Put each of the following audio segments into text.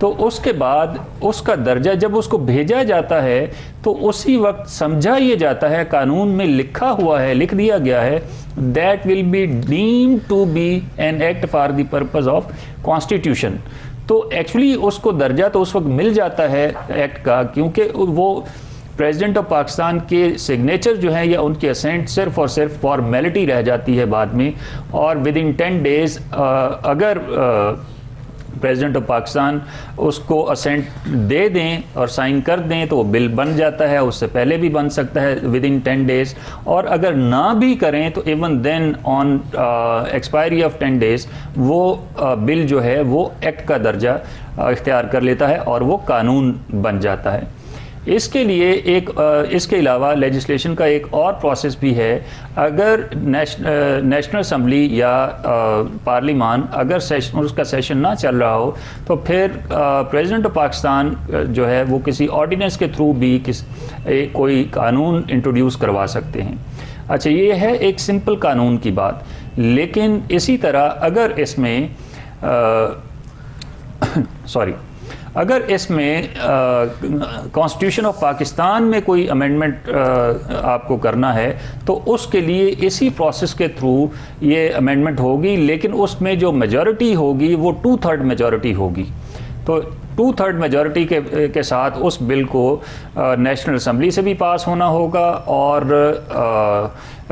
تو اس کے بعد اس کا درجہ جب اس کو بھیجا جاتا ہے تو اسی وقت سمجھا یہ جاتا ہے, قانون میں لکھا ہوا ہے, لکھ دیا گیا ہے, that will be deemed to be an act for the purpose of constitution. تو ایکچولی اس کو درجہ تو اس وقت مل جاتا ہے ایکٹ کا, کیونکہ وہ پریزیڈنٹ آف پاکستان کے سگنیچر جو ہیں یا ان کی اسینٹ صرف اور صرف فارمیلٹی رہ جاتی ہے بعد میں, اور ود ان 10 days اگر پریزیڈنٹ آف پاکستان اس کو اسینٹ دے دیں اور سائن کر دیں تو وہ بل بن جاتا ہے, اس سے پہلے بھی بن سکتا ہے ود ان 10 days, اور اگر نہ بھی کریں تو even then on expiry of 10 days وہ بل جو ہے وہ ایکٹ کا درجہ اختیار کر لیتا ہے اور وہ قانون بن جاتا ہے. اس کے لیے اس کے علاوہ لیجسلیشن کا ایک اور پروسیس بھی ہے. اگر نیشنل اسمبلی یا پارلیمان اگر اس کا سیشن نہ چل رہا ہو تو پھر پریزیڈنٹ آف پاکستان جو ہے وہ کسی آرڈیننس کے تھرو بھی کوئی قانون انٹروڈیوس کروا سکتے ہیں. اچھا, یہ ہے ایک سمپل قانون کی بات. لیکن اسی طرح اگر اس میں اگر اس میں کانسٹیٹیوشن آف پاکستان میں کوئی امینڈمنٹ آپ کو کرنا ہے تو اس کے لیے اسی پروسیس کے تھرو یہ امینڈمنٹ ہوگی, لیکن اس میں جو میجورٹی ہوگی وہ 2/3 میجورٹی ہوگی. تو 2/3 میجورٹی کے ساتھ اس بل کو نیشنل اسمبلی سے بھی پاس ہونا ہوگا اور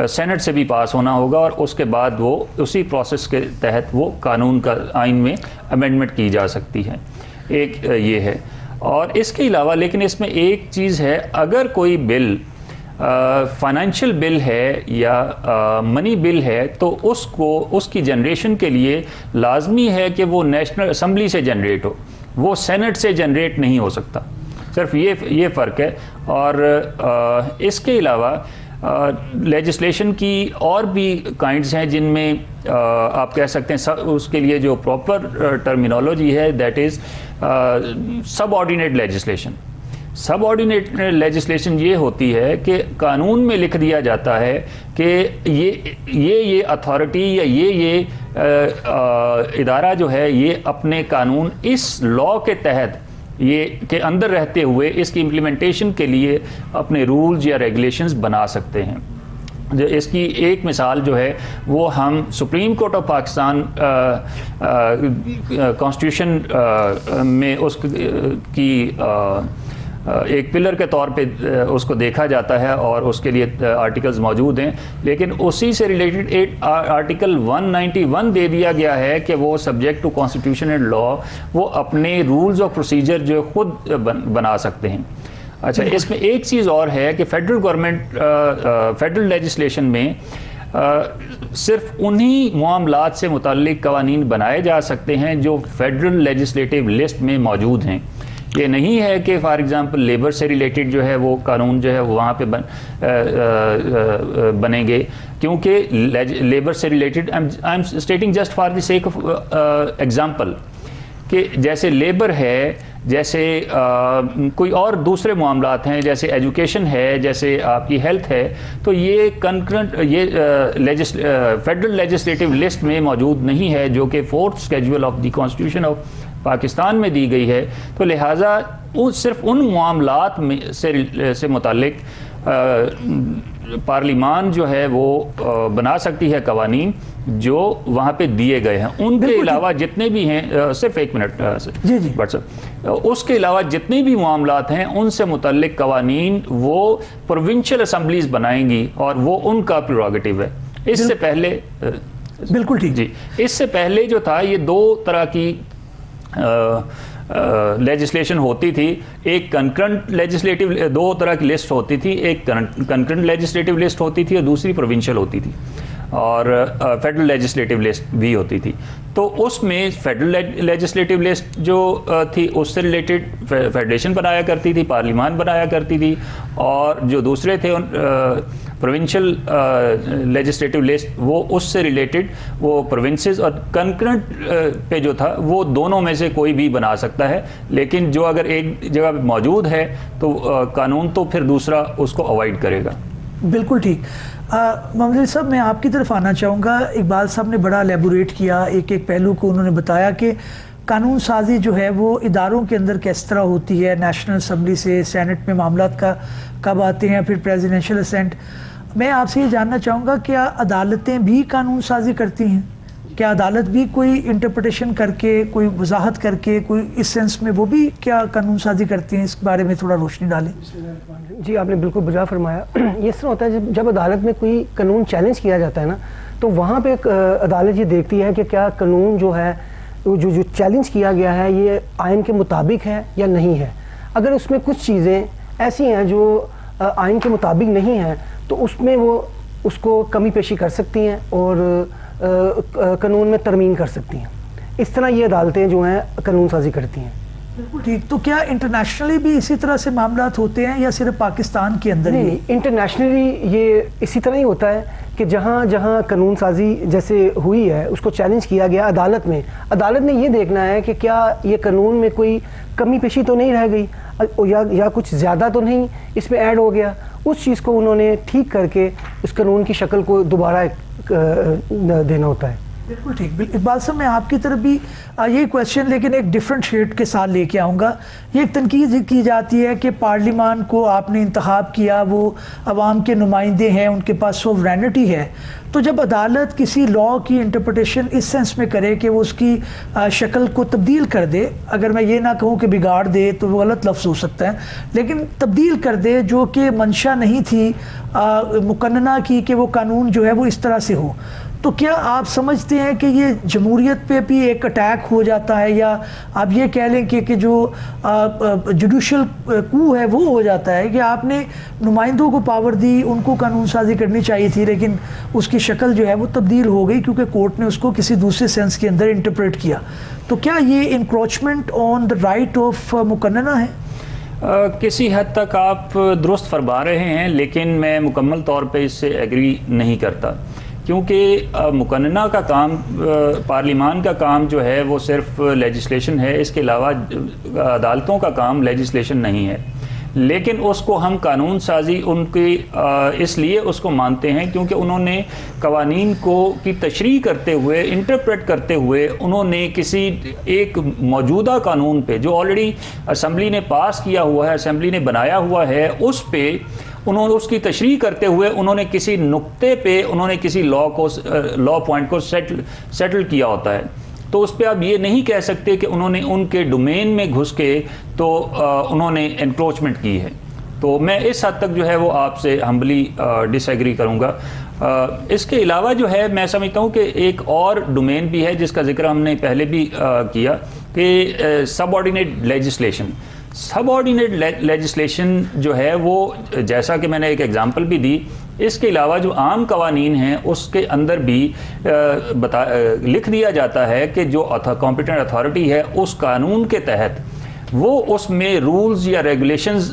سینٹ سے بھی پاس ہونا ہوگا, اور اس کے بعد وہ اسی پروسیس کے تحت وہ قانون کا آئین میں امینڈمنٹ کی جا سکتی ہے. ایک یہ ہے. اور اس کے علاوہ لیکن اس میں ایک چیز ہے, اگر کوئی بل فائنینشیل بل ہے یا منی بل ہے تو اس کی جنریشن کے لیے لازمی ہے کہ وہ نیشنل اسمبلی سے جنریٹ ہو, وہ سینٹ سے جنریٹ نہیں ہو سکتا. صرف یہ فرق ہے. اور اس کے علاوہ لیجسلیشن کی اور بھی کائنڈز ہیں جن میں آپ کہہ سکتے ہیں اس کے لیے جو پراپر ٹرمینالوجی ہے that is sub ordinate legislation. Sub ordinate legislation یہ ہوتی ہے کہ قانون میں لکھ دیا جاتا ہے کہ یہ اتھارٹی یا یہ ادارہ جو ہے یہ اپنے قانون اس لاء کے تحت یہ کے اندر رہتے ہوئے اس کی امپلیمنٹیشن کے لیے اپنے رولز یا ریگولیشنز بنا سکتے ہیں. اس کی ایک مثال جو ہے وہ ہم supreme court of Pakistan constitution میں اس کی ایک پلر کے طور پہ اس کو دیکھا جاتا ہے اور اس کے لیے آرٹیکلز موجود ہیں, لیکن اسی سے ریلیٹڈ آرٹیکل 191 دے دیا گیا ہے کہ وہ subject to constitution and law وہ اپنے رولز آف پروسیجر جو خود بنا سکتے ہیں. اچھا, اس میں ایک چیز اور ہے کہ فیڈرل گورنمنٹ فیڈرل لیجسلیشن میں صرف انہی معاملات سے متعلق قوانین بنائے جا سکتے ہیں جو فیڈرل لیجسلیٹو لسٹ میں موجود ہیں. یہ نہیں ہے کہ فار ایگزامپل لیبر سے ریلیٹڈ جو ہے وہ قانون جو ہے وہاں پہ بنیں گے, کیونکہ لیبر سے related I am stating just for the sake of example کہ جیسے لیبر ہے, جیسے کوئی اور دوسرے معاملات ہیں, جیسے ایجوکیشن ہے, جیسے آپ کی ہیلتھ ہے, تو یہ کنکرنٹ یہ فیڈرل لیجسلیٹو لسٹ میں موجود نہیں ہے جو کہ 4th schedule of the constitution of Pakistan میں دی گئی ہے. تو لہٰذا صرف ان معاملات میں سے متعلق پارلیمان جو ہے وہ بنا سکتی ہے قوانین جو وہاں پہ دیے گئے ہیں. ان کے علاوہ جتنے بھی ہیں, صرف ایک منٹ اس کے علاوہ جتنے بھی معاملات ہیں ان سے متعلق قوانین وہ پروونشل اسمبلیز بنائیں گی اور وہ ان کا پریروگیٹو ہے. اس سے پہلے بالکل ٹھیک جی, اس سے پہلے جو تھا یہ 2 طرح کی لیجسلیشن ہوتی تھی. ایک کنکرنٹ لیجسلیٹو 2 طرح کی لسٹ ہوتی تھی, ایک کنکرنٹ لیجسلیٹو لسٹ ہوتی تھی اور دوسری پروونشل ہوتی تھی, اور فیڈرل لیجسلیٹو لسٹ بھی ہوتی تھی. تو اس میں فیڈرل لیجسلیٹو لسٹ جو تھی اس سے ریلیٹڈ فیڈریشن بنایا کرتی تھی, پارلیمان بنایا کرتی تھی, اور جو دوسرے تھے پروونشل لیجسلیٹو لسٹ وہ اس سے ریلیٹڈ وہ پروونسز, اور کنکرنٹ پہ جو تھا وہ دونوں میں سے کوئی بھی بنا سکتا ہے, لیکن جو اگر ایک جگہ پہ موجود ہے تو قانون تو پھر دوسرا اس کو اوائڈ کرے گا. بالکل ٹھیک. محمد علی صاحب, میں آپ کی طرف آنا چاہوں گا. اقبال صاحب نے بڑا الیبوریٹ کیا, ایک پہلو کو انہوں نے بتایا کہ قانون سازی جو ہے وہ اداروں کے اندر کس طرح ہوتی ہے؟ نیشنل اسمبلی سے سینٹ میں معاملات کا کب آتے ہیں، پھر پریزیڈنشل اسینٹ. میں آپ سے یہ جاننا چاہوں گا کیا عدالتیں بھی قانون سازی کرتی ہیں؟ کیا عدالت بھی کوئی انٹرپریٹیشن کر کے، کوئی وضاحت کر کے، کوئی اس سینس میں وہ بھی کیا قانون سازی کرتی ہیں؟ اس بارے میں تھوڑا روشنی ڈالیں. جی آپ نے بالکل بجا فرمایا. یہ اس طرح ہوتا ہے جب عدالت میں کوئی قانون چیلنج کیا جاتا ہے نا، تو وہاں پہ عدالت یہ دیکھتی ہے کہ کیا قانون جو ہے جو چیلنج کیا گیا ہے یہ آئین کے مطابق ہے یا نہیں ہے. اگر اس میں کچھ چیزیں ایسی ہیں جو آئین کے مطابق نہیں ہیں تو اس میں وہ اس کو کمی پیشی کر سکتی ہیں اور قانون میں ترمیم کر سکتی ہیں. اس طرح یہ عدالتیں جو ہیں قانون سازی کرتی ہیں. بالکل ٹھیک. تو کیا انٹرنیشنلی بھی اسی طرح سے معاملات ہوتے ہیں یا صرف پاکستان کے اندر؟ نہیں، انٹرنیشنلی یہ اسی طرح ہی ہوتا ہے کہ جہاں جہاں قانون سازی جیسے ہوئی ہے اس کو چیلنج کیا گیا عدالت میں، عدالت نے یہ دیکھنا ہے کہ کیا یہ قانون میں کوئی کمی پیشی تو نہیں رہ گئی یا کچھ زیادہ تو نہیں اس میں ایڈ ہو گیا. اس چیز کو انہوں نے ٹھیک کر کے اس قانون کی شکل کو دوبارہ دینا ہوتا ہے. بالکل ٹھیک. اقبال صاحب میں آپ کی طرف بھی یہ کویشچن لیکن ایک ڈیفرنٹ شیڈ کے ساتھ لے کے آؤں گا. یہ ایک تنقید کی جاتی ہے کہ پارلیمان کو آپ نے انتخاب کیا، وہ عوام کے نمائندے ہیں، ان کے پاس سوورینٹی ہے. تو جب عدالت کسی لاء کی انٹرپریٹیشن اس سینس میں کرے کہ وہ اس کی شکل کو تبدیل کر دے، اگر میں یہ نہ کہوں کہ بگاڑ دے تو وہ غلط لفظ ہو سکتا ہے، لیکن تبدیل کر دے جو کہ منشا نہیں تھی مقننہ کی کہ وہ قانون جو ہے وہ اس طرح سے ہو، تو کیا آپ سمجھتے ہیں کہ یہ جمہوریت پہ بھی ایک اٹیک ہو جاتا ہے، یا آپ یہ کہہ لیں کہ جو جوڈیشل کو ہے وہ ہو جاتا ہے کہ آپ نے نمائندوں کو پاور دی، ان کو قانون سازی کرنی چاہیے تھی لیکن اس کی شکل جو ہے وہ تبدیل ہو گئی کیونکہ کورٹ نے اس کو کسی دوسرے سینس کے اندر انٹرپریٹ کیا. تو کیا یہ encroachment on the right of مقننہ ہے؟ کسی حد تک آپ درست فرما رہے ہیں، لیکن میں مکمل طور پہ اس سے ایگری نہیں کرتا، کیونکہ مقننہ کا کام، پارلیمان کا کام جو ہے وہ صرف لیجسلیشن ہے. اس کے علاوہ عدالتوں کا کام لیجسلیشن نہیں ہے، لیکن اس کو ہم قانون سازی ان کی اس لیے اس کو مانتے ہیں کیونکہ انہوں نے قوانین کی تشریح کرتے ہوئے، انٹرپریٹ کرتے ہوئے، انہوں نے کسی ایک موجودہ قانون پہ جو آلریڈی اسمبلی نے پاس کیا ہوا ہے، اسمبلی نے بنایا ہوا ہے، اس پہ انہوں نے اس کی تشریح کرتے ہوئے انہوں نے کسی نقطے پہ انہوں نے کسی لا پوائنٹ کو سیٹل کیا ہوتا ہے. تو اس پہ آپ یہ نہیں کہہ سکتے کہ انہوں نے ان کے ڈومین میں گھس کے تو انہوں نے انکروچمنٹ کی ہے. تو میں اس حد تک جو ہے وہ آپ سے ہمبلی ڈس ایگری کروں گا. اس کے علاوہ جو ہے میں سمجھتا ہوں کہ ایک اور ڈومین بھی ہے جس کا ذکر ہم نے پہلے بھی کیا کہ سب آرڈینیٹ لیجسلیشن. سب آرڈینیٹ لیجسلیشن جو ہے وہ جیسا کہ میں نے ایک ایگزامپل بھی دی، اس کے علاوہ جو عام قوانین ہیں اس کے اندر بھی لکھ دیا جاتا ہے کہ جو کمپیٹنٹ اتھارٹی ہے اس قانون کے تحت وہ اس میں رولز یا ریگولیشنز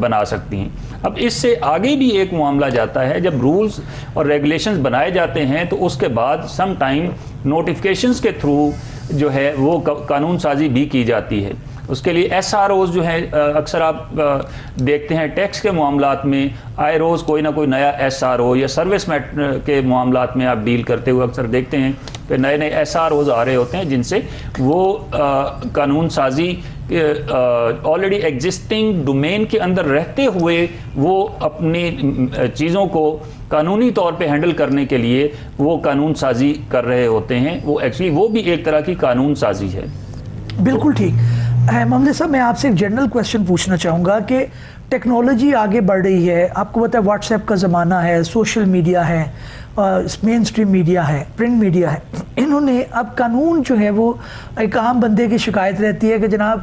بنا سکتی ہیں. اب اس سے آگے بھی ایک معاملہ جاتا ہے، جب رولز اور ریگولیشنز بنائے جاتے ہیں تو اس کے بعد سم ٹائم نوٹیفیکیشنز کے تھرو جو ہے وہ قانون سازی بھی کی جاتی ہے. اس کے لیے ایس آر اوز جو ہیں اکثر آپ دیکھتے ہیں ٹیکس کے معاملات میں آئے روز کوئی نہ کوئی نیا ایس آر او یا سروس کے معاملات میں آپ ڈیل کرتے ہوئے اکثر دیکھتے ہیں کہ نئے نئے ایس آر اوز آ رہے ہوتے ہیں جن سے وہ قانون سازی آلریڈی ایگزسٹنگ ڈومین کے اندر رہتے ہوئے وہ اپنی چیزوں کو قانونی طور پہ ہینڈل کرنے کے لیے وہ قانون سازی کر رہے ہوتے ہیں. وہ ایکچولی وہ بھی ایک طرح کی قانون سازی ہے. بالکل ٹھیک. محمد صاحب میں آپ سے ایک جنرل کویشچن پوچھنا چاہوں گا کہ ٹیکنالوجی آگے بڑھ رہی ہے، آپ کو پتہ ہے واٹس ایپ کا زمانہ ہے، سوشل میڈیا ہے، مین اسٹریم میڈیا ہے، پرنٹ میڈیا ہے. انہوں نے اب قانون جو ہے وہ ایک عام بندے کی شکایت رہتی ہے کہ جناب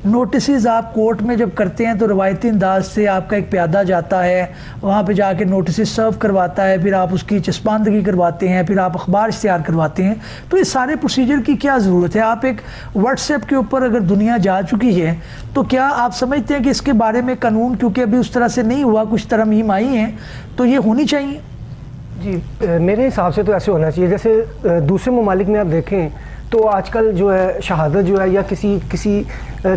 نوٹسز آپ کورٹ میں جب کرتے ہیں تو روایتی انداز سے آپ کا ایک پیادہ جاتا ہے، وہاں پہ جا کے نوٹسز سرو کرواتا ہے، پھر آپ اس کی چسپاندگی کرواتے ہیں، پھر آپ اخبار اشتہار کرواتے ہیں. تو اس سارے پروسیجر کی کیا ضرورت ہے؟ آپ ایک واٹس ایپ کے اوپر اگر دنیا جا چکی ہے تو کیا آپ سمجھتے ہیں کہ اس کے بارے میں قانون کیونکہ ابھی اس طرح سے نہیں ہوا، کچھ ترمیم آئی ہیں تو یہ ہونی چاہیے؟ جی میرے حساب سے تو ایسے ہونا چاہیے. جیسے دوسرے ممالک میں آپ دیکھیں تو آج کل جو ہے شہادت جو ہے یا کسی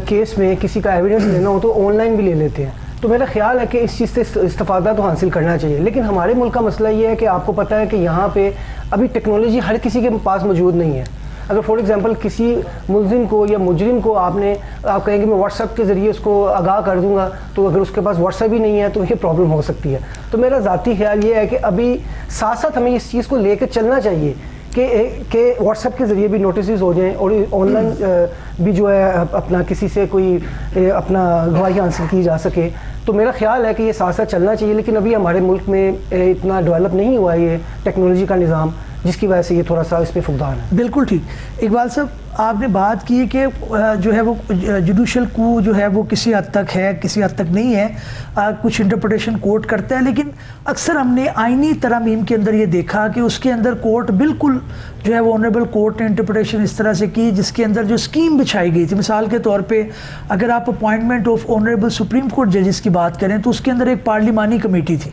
کیس میں کسی کا ایویڈنس لینا ہو تو آن لائن بھی لے لیتے ہیں. تو میرا خیال ہے کہ اس چیز سے استفادہ تو حاصل کرنا چاہیے. لیکن ہمارے ملک کا مسئلہ یہ ہے کہ آپ کو پتہ ہے کہ یہاں پہ ابھی ٹیکنالوجی ہر کسی کے پاس موجود نہیں ہے. اگر فار ایگزامپل کسی ملزم کو یا مجرم کو آپ کہیں گے میں واٹس ایپ کے ذریعے اس کو آگاہ کر دوں گا، تو اگر اس کے پاس واٹس ایپ ہی نہیں ہے تو یہ پرابلم ہو سکتی ہے. تو میرا ذاتی خیال یہ ہے کہ ابھی ساتھ ساتھ ہمیں اس چیز کو لے کے چلنا چاہیے کہ واٹس ایپ کے ذریعے بھی نوٹسز ہو جائیں اور آن لائن بھی جو ہے اپنا کسی سے کوئی اپنا گواہی حاصل کی جا سکے. تو میرا خیال ہے کہ یہ ساتھ ساتھ چلنا چاہیے، لیکن ابھی ہمارے ملک میں اتنا ڈیولپ نہیں ہوا ہے یہ ٹیکنالوجی کا نظام، جس کی وجہ سے یہ تھوڑا سا اس پہ فقدان ہے. بالکل ٹھیک. اقبال صاحب آپ نے بات کی کہ جو ہے وہ جوڈیشل کو جو ہے وہ کسی حد تک ہے، کسی حد تک نہیں ہے، کچھ انٹرپریٹیشن کورٹ کرتا ہے، لیکن اکثر ہم نے آئینی ترامیم کے اندر یہ دیکھا کہ اس کے اندر کورٹ بالکل جو ہے وہ آنریبل کورٹ نے انٹرپریٹیشن اس طرح سے کی جس کے اندر جو اسکیم بچھائی گئی تھی. مثال کے طور پہ اگر آپ appointment of honourable supreme court ججز کی بات کریں تو اس کے اندر ایک پارلیمانی کمیٹی تھی.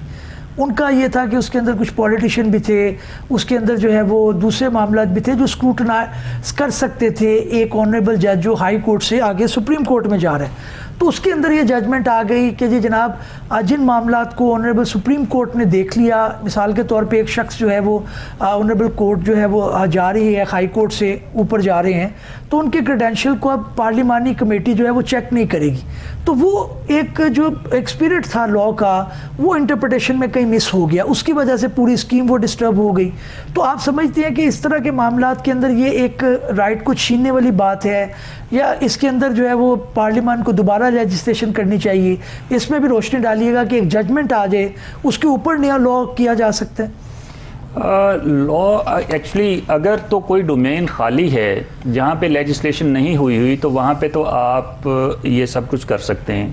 ان کا یہ تھا کہ اس کے اندر کچھ پولیٹیشین بھی تھے، اس کے اندر جو ہے وہ دوسرے معاملات بھی تھے جو اسکروٹنائز کر سکتے تھے ایک آنریبل جج جو ہائی کورٹ سے آگے سپریم کورٹ میں جا رہے ہیں. تو اس کے اندر یہ ججمنٹ آ گئی کہ جی جناب جن معاملات کو آنریبل سپریم کورٹ نے دیکھ لیا، مثال کے طور پہ ایک شخص جو ہے وہ آنریبل کورٹ جو ہے وہ جا رہی ہے ہائی کورٹ سے اوپر جا رہے ہیں، تو ان کے کریڈینشیل کو اب پارلیمانی کمیٹی جو ہے وہ چیک نہیں کرے گی. تو وہ ایک جو ایکسپیرٹ تھا لا کا وہ انٹرپریٹیشن میں کہیں مس ہو گیا، اس کی وجہ سے پوری اسکیم وہ ڈسٹرب ہو گئی. تو آپ سمجھتے ہیں کہ اس طرح کے معاملات کے اندر یہ ایک رائٹ کو چھیننے والی بات ہے، یا اس کے اندر جو ہے وہ پارلیمان کو دوبارہ لیجسلیشن کرنی چاہیے؟ اس میں بھی روشنی ڈالیے گا کہ ایک ججمنٹ آ جائے اس کے اوپر نیا لا کیا جا سکتا ہے. لا ایکچولی اگر تو کوئی ڈومین خالی ہے جہاں پہ لیجسلیشن نہیں ہوئی تو وہاں پہ تو آپ یہ سب کچھ کر سکتے ہیں.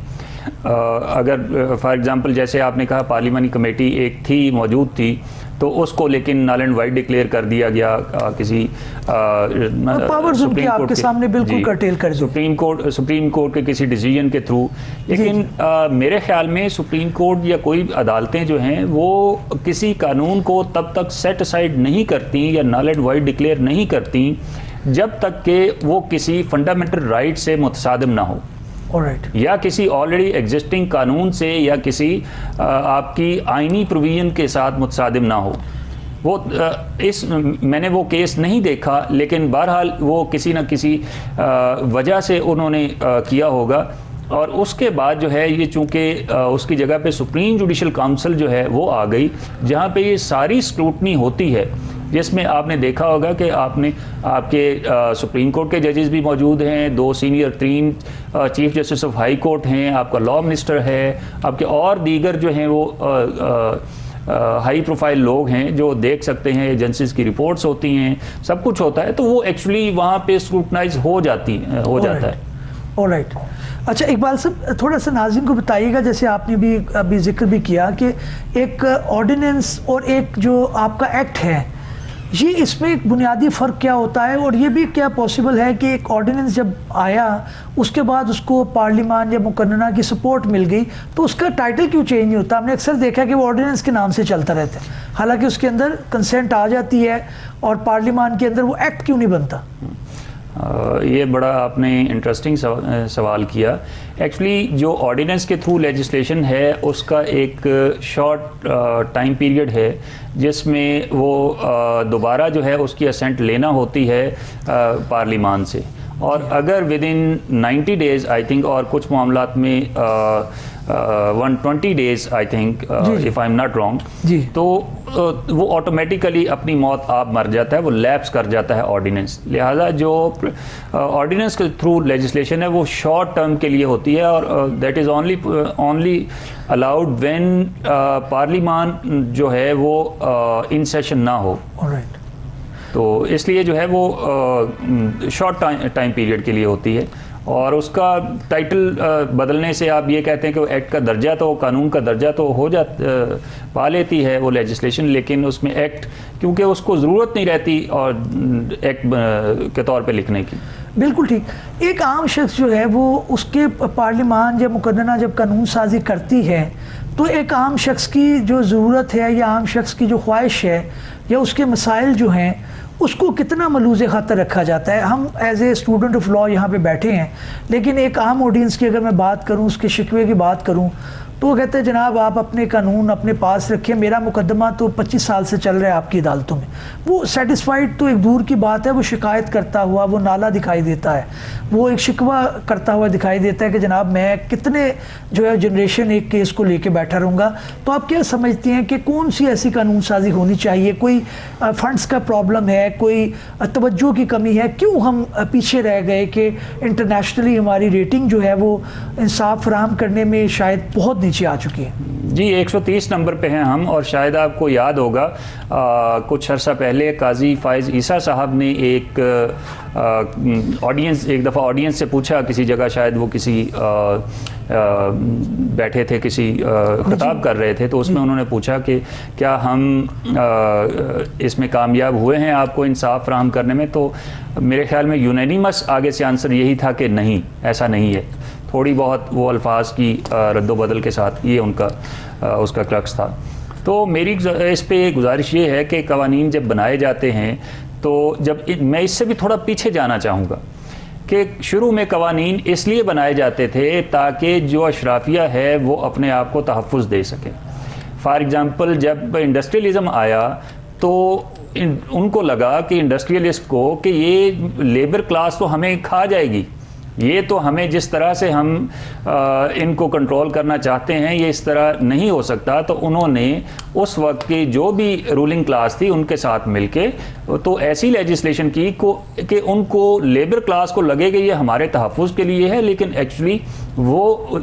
اگر فار ایگزامپل جیسے آپ نے کہا پارلیمانی کمیٹی ایک تھی، موجود تھی، تو اس کو لیکن نل اینڈ وائڈ ڈکلیئر کر دیا گیا کسی پاورز ان کے آپ کے سامنے بالکل کرٹیل کر دی سپریم کورٹ کے کسی ڈیسیجن کے تھرو. لیکن میرے خیال میں سپریم کورٹ یا کوئی عدالتیں جو ہیں وہ کسی قانون کو تب تک سیٹ اسائڈ نہیں کرتی یا نل اینڈ وائڈ ڈکلیئر نہیں کرتی جب تک کہ وہ کسی فنڈامنٹل رائٹ سے متصادم نہ ہو، یا کسی آلریڈی ایگزسٹنگ قانون سے یا کسی آپ کی آئینی پروویژن کے ساتھ متصادم نہ ہو. وہ میں نے وہ کیس نہیں دیکھا، لیکن بہرحال وہ کسی نہ کسی وجہ سے انہوں نے کیا ہوگا. اور اس کے بعد جو ہے یہ چونکہ اس کی جگہ پہ سپریم جوڈیشل کاؤنسل جو ہے وہ آ گئی، جہاں پہ یہ ساری اسکروٹنی ہوتی ہے، جس میں آپ نے دیکھا ہوگا کہ آپ کے سپریم کورٹ کے ججز بھی موجود ہیں، 2 senior 3 chief justice of high court ہیں، آپ کا لا منسٹر ہے، آپ کے اور دیگر جو ہیں وہ ہائی پروفائل لوگ ہیں جو دیکھ سکتے ہیں، ایجنسیز کی رپورٹس ہوتی ہیں، سب کچھ ہوتا ہے. تو وہ ایکچولی وہاں پہ اسکروٹنائز ہو جاتا ہے. آلرائٹ. اچھا اقبال صاحب تھوڑا سا ناظرین کو بتائیے گا، جیسے آپ نے بھی ابھی ذکر بھی کیا کہ ایک آرڈیننس اور ایک جو آپ کا ایکٹ ہے، یہ اس میں ایک بنیادی فرق کیا ہوتا ہے؟ اور یہ بھی کیا پاسبل ہے کہ ایک آرڈیننس جب آیا اس کے بعد اس کو پارلیمان یا مقننہ کی سپورٹ مل گئی تو اس کا ٹائٹل کیوں چینج نہیں ہوتا؟ ہم نے اکثر دیکھا کہ وہ آرڈیننس کے نام سے چلتا رہتا ہے، حالانکہ اس کے اندر کنسنٹ آ جاتی ہے اور پارلیمان کے اندر وہ ایکٹ کیوں نہیں بنتا؟ یہ بڑا آپ نے انٹرسٹنگ سوال کیا. ایکچولی جو آرڈیننس کے تھرو لیجسلیشن ہے اس کا ایک شارٹ ٹائم پیریڈ ہے جس میں وہ دوبارہ جو ہے اس کی اسینٹ لینا ہوتی ہے پارلیمان سے. اور اگر with in 90 days I think, اور کچھ معاملات میں 120 days I think if I am not wrong, تو وہ آٹومیٹیکلی اپنی موت آپ مر جاتا ہے، وہ لیپس کر جاتا ہے آرڈیننس. لہٰذا جو آرڈیننس کے تھرو لیجسلیشن ہے وہ شارٹ ٹرم کے لیے ہوتی ہے، اور that is only allowed when پارلیمان جو ہے وہ ان سیشن نہ ہو. تو اس لیے جو ہے وہ شارٹ ٹائم پیریڈ کے لیے ہوتی ہے. اور اس کا ٹائٹل بدلنے سے آپ یہ کہتے ہیں کہ وہ ایکٹ کا درجہ تو قانون کا درجہ تو پا لیتی ہے وہ لیجسلیشن، لیکن اس میں ایکٹ کیونکہ اس کو ضرورت نہیں رہتی اور ایکٹ کے طور پہ لکھنے کی. بالکل ٹھیک. ایک عام شخص جو ہے وہ اس کے پارلیمان یا مقننہ جب قانون سازی کرتی ہے تو ایک عام شخص کی جو ضرورت ہے یا عام شخص کی جو خواہش ہے یا اس کے مسائل جو ہیں اس کو کتنا ملوز خاطر رکھا جاتا ہے؟ ہم as a student of law یہاں پہ بیٹھے ہیں، لیکن ایک عام آڈینس کی اگر میں بات کروں، اس کے شکوے کی بات کروں، تو وہ کہتے ہیں جناب آپ اپنے قانون اپنے پاس رکھیں, میرا مقدمہ تو 25 سال سے چل رہا ہے آپ کی عدالتوں میں. وہ سیٹسفائیڈ تو ایک دور کی بات ہے, وہ شکایت کرتا ہوا وہ نالا دکھائی دیتا ہے, وہ ایک شکوہ کرتا ہوا دکھائی دیتا ہے کہ جناب میں کتنے جو ہے جنریشن ایک کیس کو لے کے بیٹھا رہوں گا. تو آپ کیا سمجھتے ہیں کہ کون سی ایسی قانون سازی ہونی چاہیے؟ کوئی فنڈز کا پرابلم ہے, کوئی توجہ کی کمی ہے, کیوں ہم پیچھے رہ گئے کہ انٹرنیشنلی ہماری ریٹنگ جو ہے وہ انصاف فراہم کرنے میں شاید بہت نیچے آ چکی ہے؟ جی 130 نمبر پہ ہیں ہم, اور شاید آپ کو یاد ہوگا کچھ عرصہ پہلے قاضی فائز عیسیٰ صاحب نے ایک دفعہ آڈینس سے پوچھا کسی جگہ, شاید وہ کسی بیٹھے تھے کسی خطاب کر رہے تھے, تو اس میں انہوں نے پوچھا کہ کیا ہم اس میں کامیاب ہوئے ہیں آپ کو انصاف فراہم کرنے میں؟ تو میرے خیال میں یونینیمس آگے سے آنسر یہی تھا کہ نہیں, ایسا نہیں ہے. تھوڑی بہت وہ الفاظ کی رد و بدل کے ساتھ یہ ان کا اس کا کلکس تھا. تو میری اس پہ گزارش یہ ہے کہ قوانین جب بنائے جاتے ہیں تو میں اس سے بھی تھوڑا پیچھے جانا چاہوں گا کہ شروع میں قوانین اس لیے بنائے جاتے تھے تاکہ جو اشرافیہ ہے وہ اپنے آپ کو تحفظ دے سکیں. فار ایگزامپل جب انڈسٹریلزم آیا تو ان کو لگا کہ انڈسٹریلسٹ کو کہ یہ لیبر کلاس تو ہمیں کھا جائے گی, یہ تو ہمیں جس طرح سے ہم ان کو کنٹرول کرنا چاہتے ہیں یہ اس طرح نہیں ہو سکتا. تو انہوں نے اس وقت کی جو بھی رولنگ کلاس تھی ان کے ساتھ مل کے تو ایسی لیجسلیشن کی کہ ان کو لیبر کلاس کو لگے کہ یہ ہمارے تحفظ کے لیے ہے, لیکن ایکچولی وہ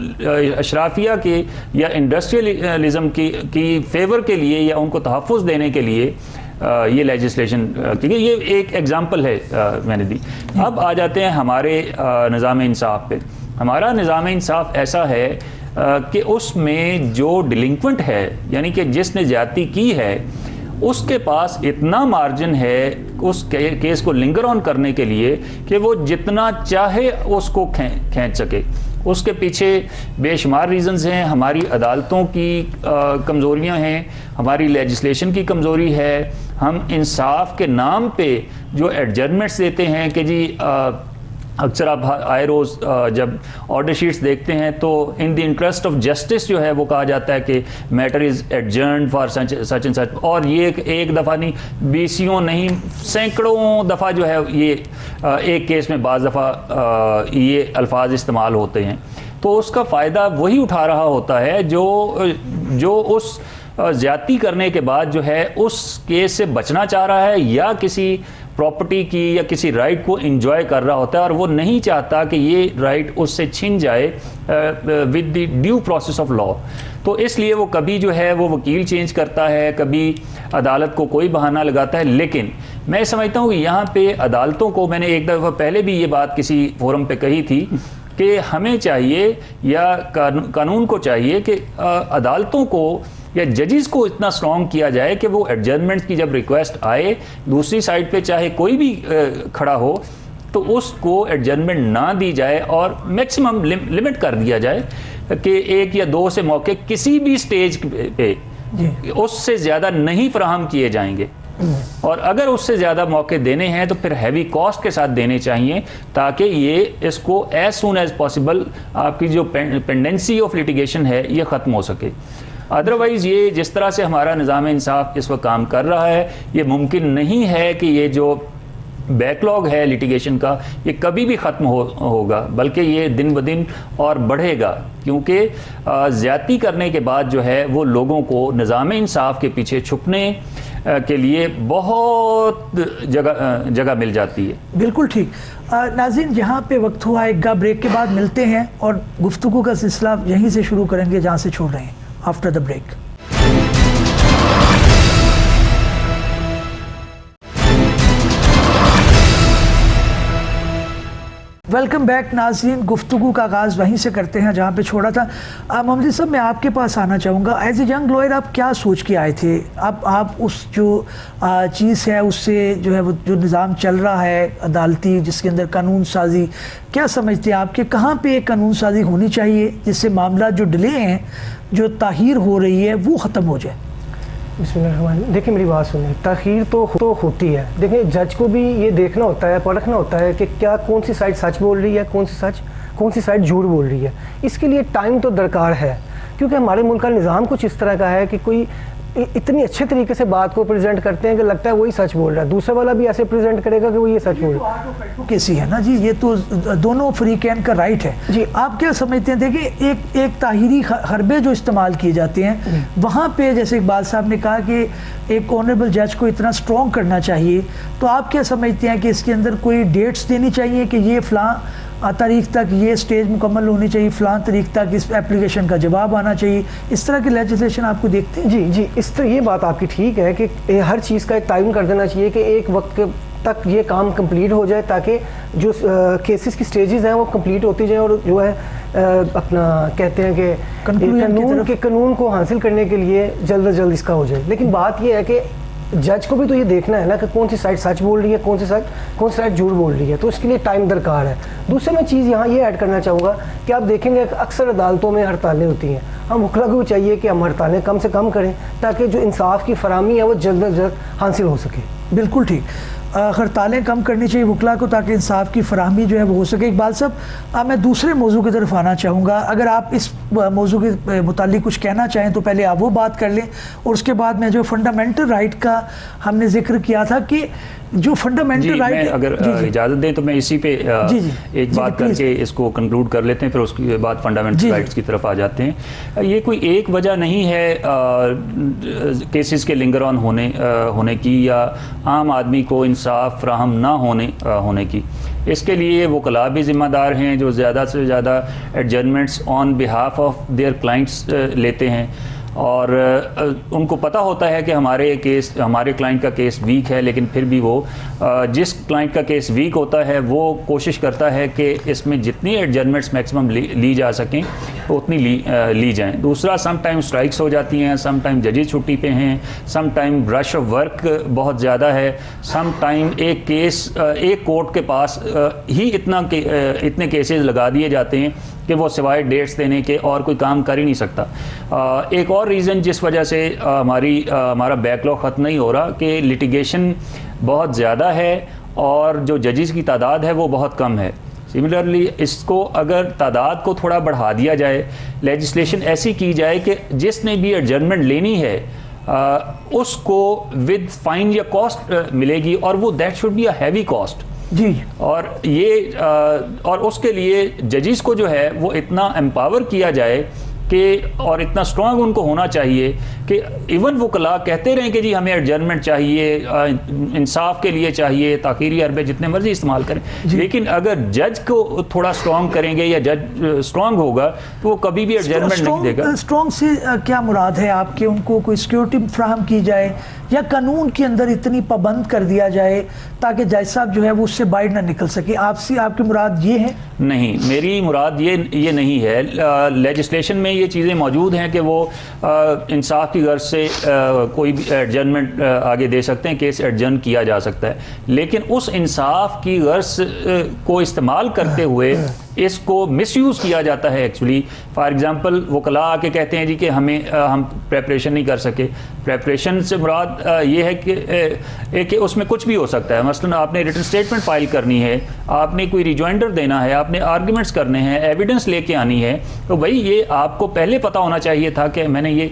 اشرافیہ کے یا انڈسٹریلزم کی فیور کے لیے یا ان کو تحفظ دینے کے لیے یہ لیجسلیشن کی گئی. یہ ایک ایگزامپل ہے میں نے دی. اب آ جاتے ہیں ہمارے نظام انصاف پہ. ہمارا نظام انصاف ایسا ہے کہ اس میں جو ڈیلنکوینٹ ہے یعنی کہ جس نے زیادتی کی ہے اس کے پاس اتنا مارجن ہے اس کیس کو لنگر آن کرنے کے لیے کہ وہ جتنا چاہے اس کو کھینچ سکے. اس کے پیچھے بے شمار ریزنز ہیں. ہماری عدالتوں کی کمزوریاں ہیں, ہماری لیجسلیشن کی کمزوری ہے. ہم انصاف کے نام پہ جو ایڈجرمنٹس دیتے ہیں کہ جی اکثر آپ آئے روز جب آرڈر شیٹس دیکھتے ہیں تو in the interest of justice جو ہے وہ کہا جاتا ہے کہ matter is adjourned for such and such, اور یہ ایک دفعہ نہیں, بیسیوں نہیں سینکڑوں دفعہ جو ہے یہ ایک کیس میں بعض دفعہ یہ الفاظ استعمال ہوتے ہیں. تو اس کا فائدہ وہی اٹھا رہا ہوتا ہے جو اس زیادتی کرنے کے بعد جو ہے اس کیس سے بچنا چاہ رہا ہے یا کسی پراپرٹی کی یا کسی رائٹ کو انجوائے کر رہا ہوتا ہے, اور وہ نہیں چاہتا کہ یہ رائٹ اس سے چھن جائے with the due process of law. تو اس لیے وہ کبھی جو ہے وہ وکیل چینج کرتا ہے, کبھی عدالت کو کوئی بہانہ لگاتا ہے. لیکن میں سمجھتا ہوں کہ یہاں پہ عدالتوں کو, میں نے ایک دفعہ پہلے بھی یہ بات کسی فورم پہ کہی تھی کہ ہمیں چاہیے یا قانون کو چاہیے کہ عدالتوں کو یا ججز کو اتنا اسٹرانگ کیا جائے کہ وہ ایڈجرمنٹ کی جب ریکویسٹ آئے دوسری سائڈ پہ چاہے کوئی بھی کھڑا ہو تو اس کو ایڈجرمنٹ نہ دی جائے اور میکسیمم لمٹ کر دیا جائے کہ 1 یا 2 سے موقع کسی بھی سٹیج پہ اس سے زیادہ نہیں فراہم کیے جائیں گے. اور اگر اس سے زیادہ موقع دینے ہیں تو پھر ہیوی کاسٹ کے ساتھ دینے چاہیے تاکہ یہ اس کو ایز سون ایز پاسبل آپ کی جو پینڈنسی آف لیٹیگیشن ہے یہ ختم ہو سکے. ادروائز یہ جس طرح سے ہمارا نظام انصاف اس وقت کام کر رہا ہے یہ ممکن نہیں ہے کہ یہ جو بیک لاگ ہے لیٹیگیشن کا یہ کبھی بھی ختم ہوگا, بلکہ یہ دن بدن اور بڑھے گا, کیونکہ زیادتی کرنے کے بعد جو ہے وہ لوگوں کو نظام انصاف کے پیچھے چھپنے کے لیے بہت جگہ مل جاتی ہے. بالکل ٹھیک. ناظرین یہاں پہ وقت ہوا ایک بریک کے بعد ملتے ہیں اور گفتگو کا سلسلہ یہیں سے شروع کریں گے جہاں سے چھوڑ رہے ہیں after the break. Welcome back ناظرین. گفتگو کا آغاز وہیں سے کرتے ہیں جہاں پہ چھوڑا تھا. محمد صاحب میں آپ کے پاس آنا چاہوں گا. ایز اے ینگ لائر آپ کیا سوچ کے آئے تھے؟ اب آپ اس جو چیز ہے اس سے جو ہے وہ جو نظام چل رہا ہے عدالتی جس کے اندر قانون سازی, کیا سمجھتے ہیں آپ کہ کہاں پہ ایک قانون سازی ہونی چاہیے جس سے معاملات جو ڈیلے ہیں جو تاخیر ہو رہی ہے وہ ختم ہو جائے؟ بسم اللہ الرحمن الرحیم. دیکھیں میری بات سنیں, تاخیر تو ہوتی ہے. دیکھیں جج کو بھی یہ دیکھنا ہوتا ہے, پرکھنا ہوتا ہے کہ کیا کون سی سائڈ سچ بول رہی ہے, کون سی سائڈ جھوٹ بول رہی ہے. اس کے لیے ٹائم تو درکار ہے. کیونکہ ہمارے ملک کا نظام کچھ اس طرح کا ہے کہ کوئی اتنی اچھے طریقے سے بات کو پریزنٹ کرتے ہیں کہ لگتا ہے وہی سچ بول رہا ہے، دوسرا والا بھی ایسے پریزنٹ کرے گا کہ وہ یہ سچ بول رہا ہے. کیسی ہے نا جی، یہ تو دونوں فریقین کا رائٹ ہے. جی آپ کیا سمجھتے ہیں؟ دیکھیں ایک طاہری حربے جو استعمال کیے جاتے ہیں وہاں پہ جیسے اقبال صاحب نے کہا کہ ایک آنریبل جج کو اتنا اسٹرانگ کرنا چاہیے، تو آپ کیا سمجھتے ہیں کہ اس کے اندر کوئی ڈیٹس دینی چاہیے کہ یہ فلاں تاریخ تک یہ سٹیج مکمل ہونی چاہیے، فلاں تاریخ تک اس اپلیکیشن کا جواب آنا چاہیے، اس طرح کی لیجسلیشن آپ کو دیکھتے ہیں؟ جی اس طرح یہ بات آپ کی ٹھیک ہے کہ ہر چیز کا ایک تعین کر دینا چاہیے کہ ایک وقت تک یہ کام کمپلیٹ ہو جائے تاکہ جو کیسز کی سٹیجز ہیں وہ کمپلیٹ ہوتی جائیں، اور جو ہے اپنا کہتے ہیں کہ قانون کو حاصل کرنے کے لیے جلد از جلد اس کا ہو جائے. لیکن بات یہ ہے کہ جج کو بھی تو یہ دیکھنا ہے نا کہ کون سی سائڈ سچ بول رہی ہے، کون سی سائڈ جھوٹ بول رہی ہے، تو اس کے لیے ٹائم درکار ہے. دوسرے میں چیز یہاں یہ ایڈ کرنا چاہوں گا کہ آپ دیکھیں گے کہ اکثر عدالتوں میں ہڑتالیں ہوتی ہیں. ہم وکلا کو چاہیے کہ ہم ہڑتالیں کم سے کم کریں تاکہ جو انصاف کی فراہمی ہے وہ جلد از جلد حاصل ہو سکے. بالکل ٹھیک، ہڑتالیں کم کرنی چاہیے وکلا کو تاکہ انصاف کی فراہمی جو ہے وہ ہو سکے. اقبال صاحب، اب میں دوسرے موضوع کی طرف آنا چاہوں گا. اگر آپ اس موضوع کے متعلق کچھ کہنا چاہیں تو پہلے آپ وہ بات کر لیں، اور اس کے بعد میں جو فنڈامنٹل رائٹ کا ہم نے ذکر کیا تھا کہ جو فنڈامنٹل رائٹ، میں اگر اجازت دیں تو میں اسی پہ ایک بات کر کے اس کو کنکلوڈ کر لیتے ہیں، پھر اس کے بعد فنڈامنٹل رائٹس کی طرف آ جاتے ہیں. یہ کوئی ایک وجہ نہیں ہے کیسز کے لنگر آن ہونے کی یا عام آدمی کو انصاف فراہم نہ ہونے کی. اس کے لیے وکلاء بھی ذمہ دار ہیں جو زیادہ سے زیادہ ایڈجرنمنٹس آن بہاف آف دیئر کلائنٹس لیتے ہیں، اور ان کو پتہ ہوتا ہے کہ ہمارے کلائنٹ کا کیس ویک ہے، لیکن پھر بھی وہ جس کلائنٹ کا کیس ویک ہوتا ہے وہ کوشش کرتا ہے کہ اس میں جتنی ایڈجرنمنٹس میکسیمم لی جا سکیں اتنی لی جائیں. دوسرا، سم ٹائم اسٹرائکس ہو جاتی ہیں، سم ٹائم ججز چھٹی پہ ہیں، some time rush of work بہت زیادہ ہے، سم ٹائم ایک کورٹ کے پاس ہی اتنے کیسز لگا دیے جاتے ہیں کہ وہ سوائے ڈیٹس دینے کے اور کوئی کام کر ہی نہیں سکتا. ایک اور ریزن جس وجہ سے ہمارا بیک لاگ ختم نہیں ہو رہا کہ لٹیگیشن بہت زیادہ ہے اور جو ججز کی تعداد ہے وہ بہت کم ہے. سملرلی اس کو اگر تعداد کو تھوڑا بڑھا دیا جائے، لیجسلیشن ایسی کی جائے کہ جس نے بھی ایڈجرنمنٹ لینی ہے اس کو ود فائن یا کاسٹ ملے گی، اور وہ that should be a heavy cost. جی، اور اس کے لیے ججز کو جو ہے وہ اتنا امپاور کیا جائے کہ اور اتنا اسٹرانگ ان کو ہونا چاہیے کہ ایون وکلاء کہتے رہیں کہ جی ہمیں ایڈجرنمنٹ چاہیے، انصاف کے لیے چاہیے، تاخیری حربے جتنے مرضی استعمال کریں، لیکن اگر جج کو تھوڑا اسٹرانگ کریں گے یا جج اسٹرانگ ہوگا تو وہ کبھی بھی ایڈجرنمنٹ نہیں دے گا. اسٹرانگ سے کیا مراد ہے آپ کے؟ ان کو کوئی سیکیورٹی فراہم کی جائے یا قانون کے اندر اتنی پابند کر دیا جائے تاکہ جج صاحب جو ہے وہ اس سے باہر نہ نکل سکے؟ آپ کی مراد یہ ہے؟ نہیں، میری مراد یہ نہیں ہے. لیجسلیشن میں یہ چیزیں موجود ہیں کہ وہ انصاف کی غرض سے کوئی بھی ایڈجرنمنٹ آگے دے سکتے ہیں، کیس ایڈجرن کیا جا سکتا ہے، لیکن اس انصاف کی غرض کو استعمال کرتے ہوئے اس کو مس یوز کیا جاتا ہے. ایکچولی فار ایگزامپل وکلاء آ کے کہتے ہیں جی کہ ہم پریپریشن نہیں کر سکے. پریپریشن سے مراد یہ ہے کہ اس میں کچھ بھی ہو سکتا ہے. مثلا آپ نے ریٹن اسٹیٹمنٹ فائل کرنی ہے، آپ نے کوئی ریجوائنڈر دینا ہے، آپ نے آرگیومنٹس کرنے ہیں، ایویڈنس لے کے آنی ہے، تو بھائی یہ آپ کو پہلے پتہ ہونا چاہیے تھا کہ میں نے یہ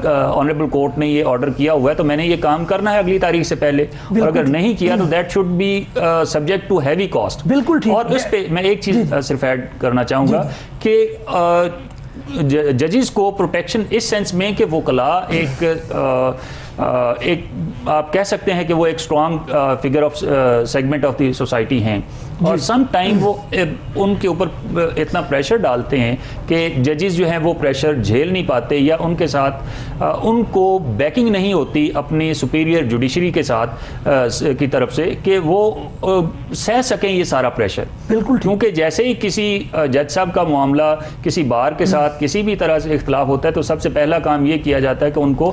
آنریبل کورٹ نے یہ آرڈر کیا ہوا ہے تو میں نے یہ کام کرنا ہے اگلی تاریخ سے پہلے، اور اگر نہیں کیا تو that should be subject to heavy cost. بالکل ٹھیک. اور اس پہ میں ایک چیز صرف ایڈ کرنا چاہوں گا کہ ججز کو پروٹیکشن اس سینس میں کہ وکلاء ایک آپ کہہ سکتے ہیں کہ وہ ایک strong figure of segment of the society ہیں، اور سم ٹائم وہ ان کے اوپر اتنا پریشر ڈالتے ہیں کہ ججز جو ہیں وہ پریشر جھیل نہیں پاتے، یا ان کے ساتھ ان کو بیکنگ نہیں ہوتی اپنی سپیریئر جوڈیشری کے ساتھ کی طرف سے کہ وہ سہ سکیں یہ سارا پریشر. بالکل. کیونکہ جیسے ہی کسی جج صاحب کا معاملہ کسی بار کے ساتھ کسی بھی طرح سے اختلاف ہوتا ہے تو سب سے پہلا کام یہ کیا جاتا ہے کہ ان کو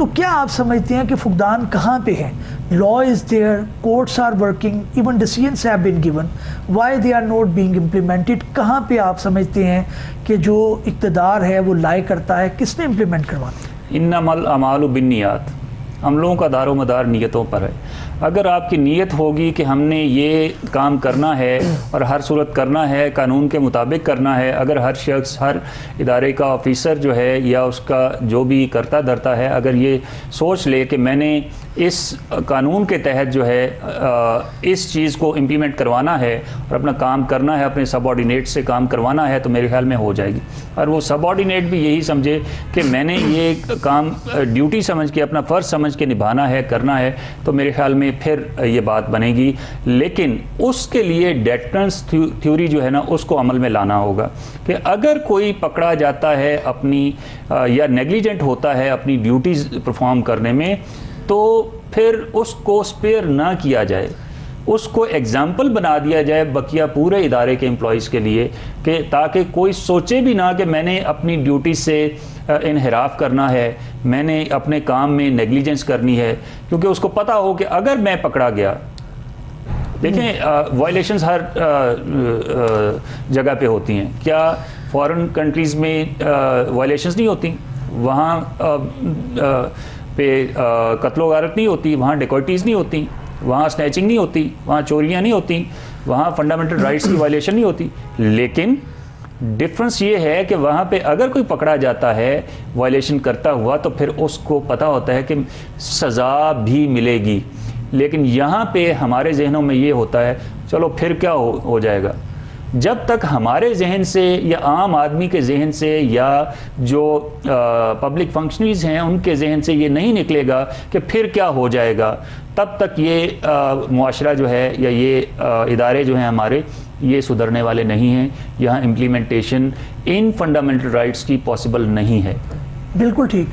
تو کیا آپ سمجھتے ہیں کہ فقدان کہاں پہ ہے؟ Law is there, courts are working, even decisions have been given, why they are not being implemented. کہاں پہ آپ سمجھتے ہیں کہ جو اقتدار ہے وہ لائے کرتا ہے, کس نے امپلیمنٹ کروانا ہے؟ انما الاعمال بالنیات, ہم لوگوں کا دار و مدار نیتوں پر ہے. اگر آپ کی نیت ہوگی کہ ہم نے یہ کام کرنا ہے اور ہر صورت کرنا ہے, قانون کے مطابق کرنا ہے, اگر ہر شخص, ہر ادارے کا آفیسر جو ہے یا اس کا جو بھی کرتا دھرتا ہے, اگر یہ سوچ لے کہ میں نے اس قانون کے تحت جو ہے اس چیز کو امپلیمنٹ کروانا ہے اور اپنا کام کرنا ہے, اپنے سب آرڈینیٹ سے کام کروانا ہے, تو میرے خیال میں ہو جائے گی. اور وہ سب آرڈینیٹ بھی یہی سمجھے کہ میں نے یہ کام ڈیوٹی سمجھ کے, اپنا فرض سمجھ کے نبھانا ہے, کرنا ہے, تو میرے خیال میں پھر یہ بات بنے گی. لیکن اس کے لیے ڈیٹرنس تھیوری جو ہے نا, اس کو عمل میں لانا ہوگا کہ اگر کوئی پکڑا جاتا ہے اپنی یا نیگلیجنٹ ہوتا ہے اپنی ڈیوٹیز پرفارم کرنے میں, تو پھر اس کو اسپیئر نہ کیا جائے, اس کو ایگزامپل بنا دیا جائے بقیہ پورے ادارے کے امپلائیز کے لیے, کہ تاکہ کوئی سوچے بھی نہ کہ میں نے اپنی ڈیوٹی سے انحراف کرنا ہے, میں نے اپنے کام میں نیگلیجنس کرنی ہے. کیونکہ اس کو پتہ ہو کہ اگر میں پکڑا گیا, دیکھیں وائلیشنز ہر جگہ پہ ہوتی ہیں. کیا فارن کنٹریز میں وائلیشنز نہیں ہوتی؟ وہاں پہ قتل و غارت نہیں ہوتی, وہاں ڈیکوئٹیز نہیں ہوتی, وہاں سنیچنگ نہیں ہوتی, وہاں چوریاں نہیں ہوتی, وہاں فنڈامنٹل رائٹس کی وائلیشن نہیں ہوتی. لیکن ڈفرنس یہ ہے کہ وہاں پہ اگر کوئی پکڑا جاتا ہے وائلیشن کرتا ہوا, تو پھر اس کو پتہ ہوتا ہے کہ سزا بھی ملے گی. لیکن یہاں پہ ہمارے ذہنوں میں یہ ہوتا ہے چلو پھر کیا ہو جائے گا. جب تک ہمارے ذہن سے یا عام آدمی کے ذہن سے یا جو پبلک فنکشنریز ہیں ان کے ذہن سے یہ نہیں نکلے گا کہ پھر کیا ہو جائے گا, تب تک یہ معاشرہ جو ہے یا یہ ادارے جو ہیں ہمارے, یہ سدھرنے والے نہیں ہیں. یہاں امپلیمنٹیشن ان فنڈامنٹل رائٹس کی پاسبل نہیں ہے. بالکل ٹھیک.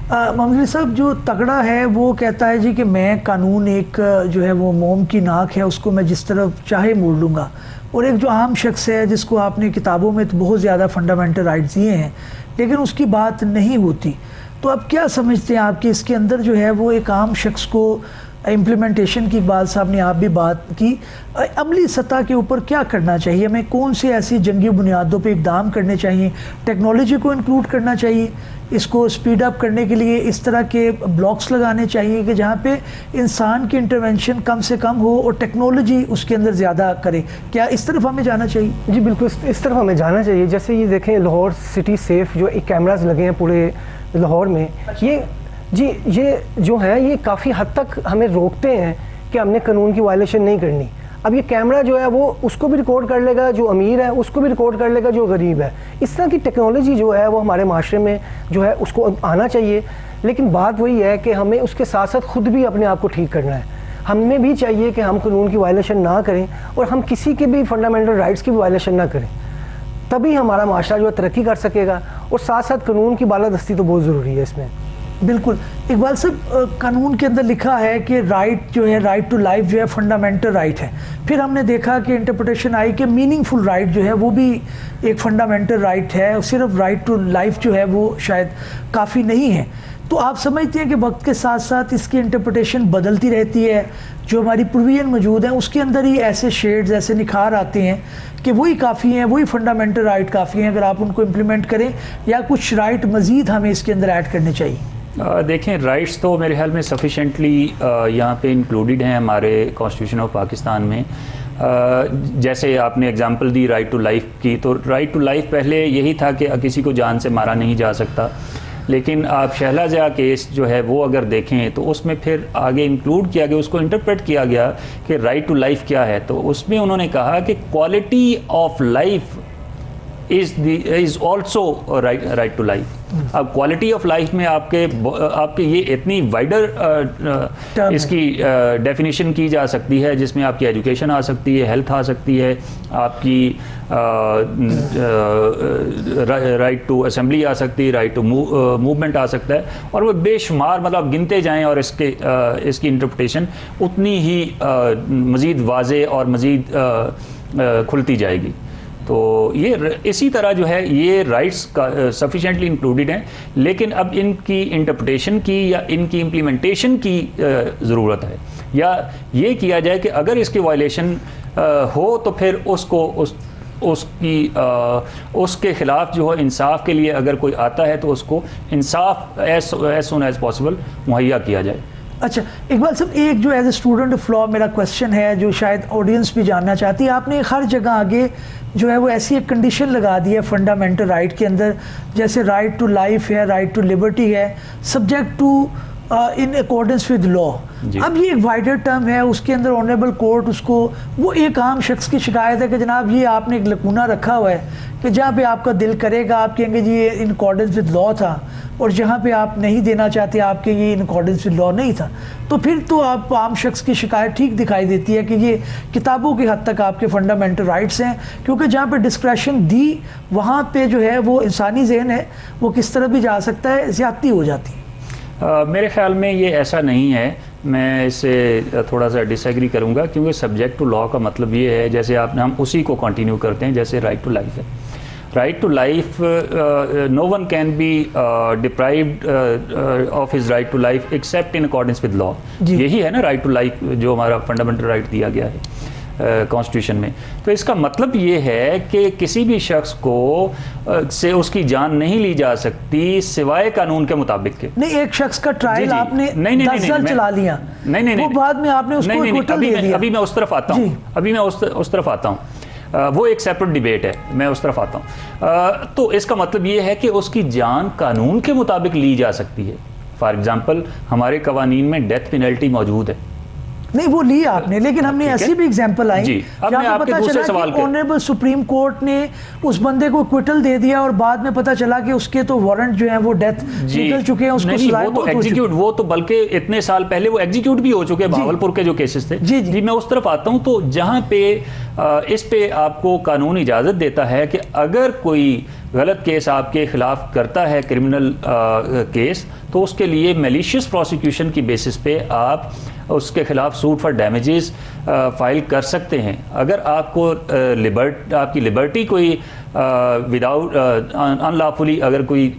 محمد علی صاحب, جو تگڑا ہے وہ کہتا ہے جی کہ میں قانون ایک جو ہے وہ موم کی ناک ہے, اس کو میں جس طرف چاہے موڑ لوں گا. اور ایک جو عام شخص ہے جس کو آپ نے کتابوں میں تو بہت زیادہ فنڈامنٹل رائٹس دیے ہیں لیکن اس کی بات نہیں ہوتی, تو اب کیا سمجھتے ہیں آپ کہ اس کے اندر جو ہے وہ ایک عام شخص کو امپلیمنٹیشن کی اقبال صاحب نے آپ بھی بات کی, عملی سطح کے اوپر کیا کرنا چاہیے؟ ہمیں کون سی ایسی جنگی بنیادوں پہ اقدام کرنے چاہیے؟ ٹیکنالوجی کو انکلوڈ کرنا چاہیے, اس کو اسپیڈ اپ کرنے کے لیے اس طرح کے بلاکس لگانے چاہیے کہ جہاں پہ انسان کی انٹرونشن کم سے کم ہو اور ٹیکنالوجی اس کے اندر زیادہ کرے. کیا اس طرف ہمیں جانا چاہیے؟ جی بالکل اس طرف ہمیں جانا چاہیے. جیسے یہ دیکھیں لاہور سٹی سیف جو ایک کیمراز لگے ہیں پورے لاہور میں, یہ جو ہے یہ کافی حد تک ہمیں روکتے ہیں کہ ہم نے قانون کی وائلیشن نہیں کرنی. اب یہ کیمرہ جو ہے وہ اس کو بھی ریکارڈ کر لے گا جو امیر ہے, اس کو بھی ریکارڈ کر لے گا جو غریب ہے. اس طرح کی ٹیکنالوجی جو ہے وہ ہمارے معاشرے میں جو ہے اس کو آنا چاہیے. لیکن بات وہی ہے کہ ہمیں اس کے ساتھ ساتھ خود بھی اپنے آپ کو ٹھیک کرنا ہے. ہمیں بھی چاہیے کہ ہم قانون کی وائلیشن نہ کریں اور ہم کسی کے بھی فنڈامنٹل رائٹس کی بھی وائلیشن نہ کریں, تبھی ہمارا معاشرہ جو ہے ترقی کر سکے گا. اور ساتھ ساتھ قانون کی بالادستی تو بہت ضروری ہے اس میں. بالکل. اقبال صاحب, قانون کے اندر لکھا ہے کہ رائٹ جو ہے, رائٹ ٹو لائف جو ہے فنڈامنٹل رائٹ ہے. پھر ہم نے دیکھا کہ انٹرپریٹیشن آئی کہ میننگ فل رائٹ جو ہے وہ بھی ایک فنڈامنٹل رائٹ ہے, صرف رائٹ ٹو لائف جو ہے وہ شاید کافی نہیں ہے. تو آپ سمجھتے ہیں کہ وقت کے ساتھ ساتھ اس کی انٹرپریٹیشن بدلتی رہتی ہے, جو ہماری پروویژن موجود ہیں اس کے اندر ہی ایسے شیڈز, ایسے نکھار آتے ہیں کہ وہی کافی ہیں, وہی فنڈامنٹل رائٹ کافی ہیں اگر آپ ان کو امپلیمنٹ کریں, یا کچھ رائٹ مزید ہمیں اس کے اندر ایڈ کرنے چاہیے؟ دیکھیں رائٹس تو میرے خیال میں سفیشینٹلی یہاں پہ انکلوڈیڈ ہیں ہمارے کانسٹیٹیوشن آف پاکستان میں. جیسے آپ نے اگزامپل دی رائٹ ٹو لائف کی, تو رائٹ ٹو لائف پہلے یہی تھا کہ کسی کو جان سے مارا نہیں جا سکتا. لیکن آپ شہلا ضیاء کیس جو ہے وہ اگر دیکھیں تو اس میں پھر آگے انکلوڈ کیا گیا, اس کو انٹرپریٹ کیا گیا کہ رائٹ ٹو لائف کیا ہے. تو اس میں انہوں نے کہا کہ quality of life is also right to life. اب کوالٹی آف لائف میں آپ کے یہ اتنی وائڈر اس کی ڈیفینیشن کی جا سکتی ہے, جس میں آپ کی ایجوکیشن آ سکتی ہے, ہیلتھ آ سکتی ہے, آپ کی رائٹ ٹو اسمبلی آ سکتی ہے, رائٹ ٹو موومنٹ آ سکتا ہے, اور وہ بے شمار مطلب گنتے جائیں اور اس کی انٹرپریٹیشن اتنی ہی مزید واضح اور مزید کھلتی جائے گی. تو یہ اسی طرح جو ہے یہ رائٹس سفیشینٹلی انکلوڈیڈ ہیں، لیکن اب ان کی انٹرپریٹیشن کی یا ان کی امپلیمنٹیشن کی ضرورت ہے، یا یہ کیا جائے کہ اگر اس کی وائلیشن ہو تو پھر اس کو اس کے خلاف جو ہے انصاف کے لیے اگر کوئی آتا ہے تو اس کو انصاف ایز سون ایز پاسبل مہیا کیا جائے۔ اچھا اقبال صاحب، ایک جو as a student of law میرا کویشچن ہے جو شاید آڈینس بھی جاننا چاہتی ہے، آپ نے ہر جگہ آگے جو ہے وہ ایسی ایک کنڈیشن لگا دی ہے فنڈامنٹل رائٹ کے اندر، جیسے رائٹ ٹو لائف ہے، رائٹ ٹو لبرٹی ہے، subject to in accordance with law. اب یہ ایک وائڈر ٹرم ہے، اس کے اندر آنریبل کورٹ اس کو، وہ ایک عام شخص کی شکایت ہے کہ جناب یہ آپ نے ایک لکونہ رکھا ہوا ہے کہ جہاں پہ آپ کا دل کرے گا آپ کہیں گے جی یہ ان اکارڈنس ود لاء تھا، اور جہاں پہ آپ نہیں دینا چاہتے آپ کے یہ ان اکارڈنس ود لاء نہیں تھا، تو پھر تو آپ عام شخص کی شکایت ٹھیک دکھائی دیتی ہے کہ یہ کتابوں کی حد تک آپ کے فنڈامنٹل رائٹس ہیں، کیونکہ جہاں پہ ڈسکریشن دی وہاں پہ جو ہے وہ انسانی ذہن ہے وہ کس طرح بھی جا سکتا ہے، زیادتی ہو جاتی ہے۔ میرے خیال میں یہ ایسا نہیں ہے، میں اس سے تھوڑا سا ڈس ایگری کروں گا، کیونکہ سبجیکٹ ٹو لاء کا مطلب یہ ہے جیسے ہم اسی کو کنٹینیو کرتے ہیں، جیسے رائٹ ٹو لائف ہے۔ Right to life, no one can be deprived of his right to life except in accordance with law. یہی ہے نا رائٹ ٹو لائف جو ہمارا فنڈامنٹل رائٹ دیا گیا ہے کانسٹیٹیوشن میں۔ تو اس کا مطلب یہ ہے کہ کسی بھی شخص کو سے اس کی جان نہیں لی جا سکتی سوائے قانون کے مطابق کے۔ نہیں، ایک شخص کا ٹرائل آپ نے 10 سال چلا لیا، وہ بعد میں آپ نے اس کو ایکوٹل دے دیا۔ ابھی میں اس طرف آتا ہوں، وہ ایک سیپریٹ ڈیبیٹ ہے، میں اس طرف آتا ہوں۔ تو اس کا مطلب یہ ہے کہ اس کی جان قانون کے مطابق لی جا سکتی ہے۔ فار ایگزامپل ہمارے قوانین میں ڈیتھ پینلٹی موجود ہے، نہیں وہ لی آپ نے، لیکن ہم نے ایسی بھی اگزامپل آئی اب میں آپ کے دوسرے سوال کے آنریبل سپریم کورٹ نے اس بندے کو ایکوٹل دے دیا اور بعد میں پتہ چلا کہ اس کے تو وارنٹ جو ہیں وہ ڈیتھ نکل چکے ہیں، اس کو سزائے موت ہو چکی ہے۔ وہ تو بلکہ اتنے سال پہلے وہ ایگزیکیوٹ بھی ہو چکے ہیں، بہاولپور کے جو کیسز تھے۔ جی میں اس طرف آتا ہوں، تو جہاں پہ اس پہ آپ کو قانون اجازت دیتا ہے کہ اگر کوئی غلط کیس آپ کے خلاف کرتا ہے، کرمنل کیس، تو اس کے لیے میلیشیس پروسیکیوشن کی بیسس پہ آپ اس کے خلاف سوٹ فار ڈیمیجز فائل کر سکتے ہیں۔ اگر آپ کو آپ کی لبرٹی کوئی وداؤٹ ان لافلی اگر کوئی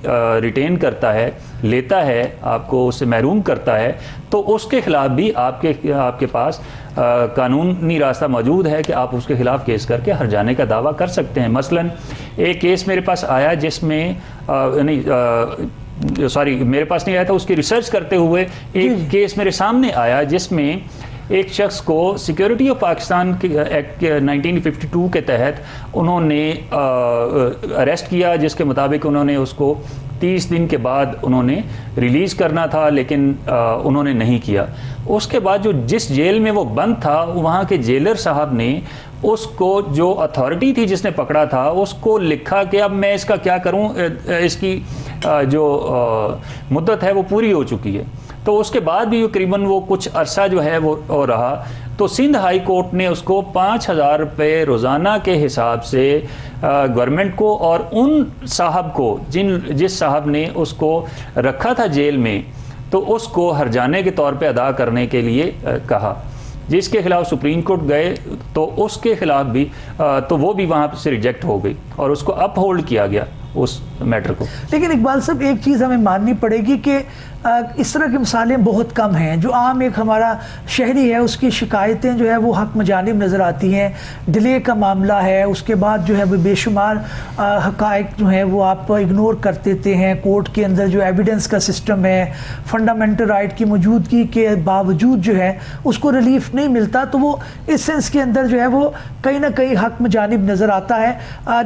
ریٹین کرتا ہے، لیتا ہے، آپ کو اس سے محروم کرتا ہے، تو اس کے خلاف بھی آپ کے پاس قانونی راستہ موجود ہے کہ آپ اس کے خلاف کیس کر کے ہر جانے کا دعویٰ کر سکتے ہیں۔ مثلاً ایک کیس میرے پاس آیا جس میں میرے پاس نہیں آیا تھا، اس کی ریسرچ کرتے ہوئے ایک کیس میرے سامنے آیا جس میں ایک شخص کو سیکیورٹی آف پاکستان کے ایکٹ 1952 کے تحت انہوں نے اریسٹ کیا، جس کے مطابق انہوں نے اس کو 30 دن کے بعد انہوں نے ریلیز کرنا تھا، لیکن انہوں نے نہیں کیا۔ اس کے بعد جس جیل میں وہ بند تھا، وہاں کے جیلر صاحب نے اس کو، جو اتھارٹی تھی جس نے پکڑا تھا، اس کو لکھا کہ اب میں اس کا کیا کروں، اس کی جو مدت ہے وہ پوری ہو چکی ہے۔ تو اس کے بعد بھی تقریباً وہ کچھ عرصہ جو ہے وہ رہا، تو سندھ ہائی کورٹ نے اس کو 5,000 روپے روزانہ کے حساب سے گورنمنٹ کو اور ان صاحب کو جس صاحب نے اس کو رکھا تھا جیل میں، تو اس کو ہرجانے کے طور پہ ادا کرنے کے لیے کہا، جس کے خلاف سپریم کورٹ گئے تو اس کے خلاف بھی تو وہ بھی وہاں سے ریجیکٹ ہو گئی اور اس کو اپ ہولڈ کیا گیا اس میٹر کو۔ لیکن اقبال صاحب ایک چیز ہمیں ماننی پڑے گی کہ اس طرح کی مثالیں بہت کم ہیں۔ جو عام ایک ہمارا شہری ہے اس کی شکایتیں جو ہے وہ حق مجانب نظر آتی ہیں، ڈیلے کا معاملہ ہے، اس کے بعد جو ہے وہ بے شمار حقائق جو ہیں وہ آپ اگنور کر دیتے ہیں۔ کورٹ کے اندر جو ایویڈنس کا سسٹم ہے، فنڈامنٹل رائٹ کی موجودگی کے باوجود جو ہے اس کو ریلیف نہیں ملتا، تو وہ اس سینس کے اندر جو ہے وہ کہیں نہ کہیں حق مجانب نظر آتا ہے۔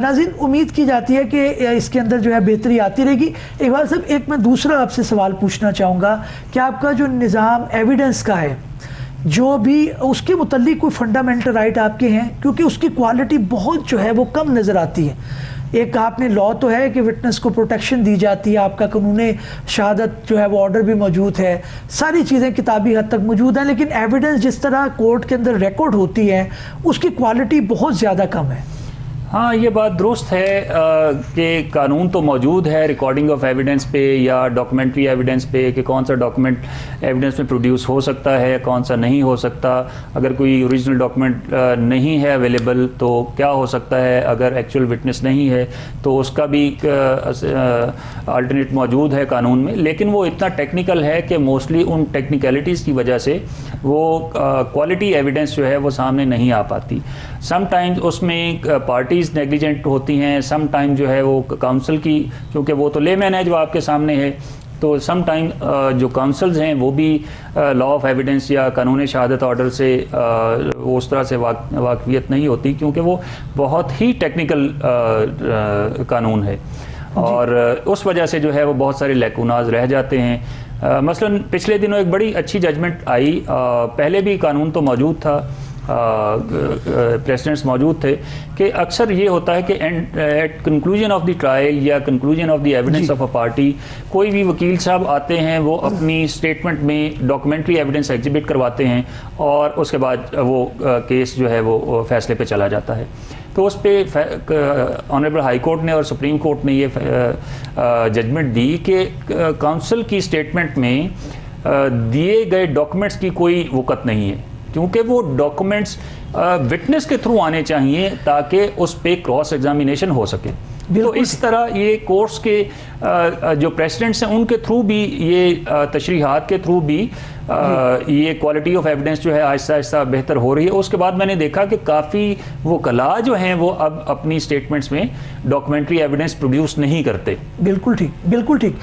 ناظرین، امید کی جاتی ہے کہ اس کے اندر جو ہے بہتری آتی رہے گی۔ اقبال صاحب ایک میں دوسرا آپ سے سوال پوچھنا چاہوں گا کہ آپ کا جو نظام ایویڈنس کا ہے، جو بھی اس کے متعلق کوئی فنڈامنٹل رائٹ آپ کے ہیں، کیونکہ اس کی کوالٹی بہت جو ہے وہ کم نظر آتی ہے۔ ایک آپ نے لاء تو ہے کہ وٹنس کو پروٹیکشن دی جاتی ہے، آپ کا قانون شہادت جو ہے وہ آرڈر بھی موجود ہے، ساری چیزیں کتابی حد تک موجود ہیں، لیکن ایویڈنس جس طرح کورٹ کے اندر ریکارڈ ہوتی ہے اس کی کوالٹی بہت زیادہ کم ہے۔ ہاں یہ بات درست ہے کہ قانون تو موجود ہے ریکارڈنگ آف ایویڈنس پہ یا ڈاکومنٹری ایویڈنس پہ کہ کون سا ڈاکومنٹ ایویڈنس میں پروڈیوس ہو سکتا ہے کون سا نہیں ہو سکتا. اگر کوئی اوریجنل ڈاکومنٹ نہیں ہے اویلیبل تو کیا ہو سکتا ہے, اگر ایکچوئل وٹنس نہیں ہے تو اس کا بھی الٹرنیٹ موجود ہے قانون میں, لیکن وہ اتنا ٹیکنیکل ہے کہ موسٹلی ان ٹیکنیکلٹیز کی وجہ سے وہ کوالٹی ایویڈنس جو ہے وہ سامنے نہیں آ پاتی. سم ٹائمز اس میں پارٹیز نیگلیجنٹ ہوتی ہیں, سم ٹائم جو ہے وہ کاؤنسل کی, کیونکہ وہ تو لے مین ہے جو آپ کے سامنے ہے, تو سم ٹائم جو کاؤنسلز ہیں وہ بھی لا آف ایویڈنس یا قانون شہادت آرڈر سے اس طرح سے واقفیت نہیں ہوتی, کیونکہ وہ بہت ہی ٹیکنیکل قانون ہے اور اس وجہ سے جو ہے وہ بہت سارے لیکوناز رہ جاتے ہیں. مثلاً پچھلے دنوں ایک بڑی اچھی ججمنٹ آئی, پہلے بھی قانون تو موجود تھا, پریسیڈنٹس موجود تھے, کہ اکثر یہ ہوتا ہے کہ at conclusion of the trial یا conclusion of the evidence of a party کوئی بھی وکیل صاحب آتے ہیں, وہ اپنی اسٹیٹمنٹ میں ڈاکومنٹری ایویڈنس ایگزیبٹ کرواتے ہیں اور اس کے بعد وہ کیس جو ہے وہ فیصلے پہ چلا جاتا ہے. تو اس پہ آنریبل ہائی کورٹ نے اور سپریم کورٹ نے یہ ججمنٹ دی کہ کونسل کی اسٹیٹمنٹ میں دیے گئے ڈاکومنٹس کی کوئی وقت نہیں ہے, کیونکہ وہ ڈاکومنٹس وٹنس کے تھرو آنے چاہیے تاکہ اس پہ کراس ایگزامینیشن ہو سکے. تو اس طرح یہ کورٹس کے جو پریسیڈنٹس ہیں ان کے تھرو بھی یہ تشریحات کے تھرو بھی یہ کوالٹی آف ایویڈنس جو ہے آہستہ آہستہ بہتر ہو رہی ہے. اس کے بعد میں نے دیکھا کہ کافی وکلاء جو ہیں وہ اب اپنی اسٹیٹمنٹس میں ڈاکومنٹری ایویڈنس پروڈیوس نہیں کرتے. بالکل ٹھیک, بالکل ٹھیک.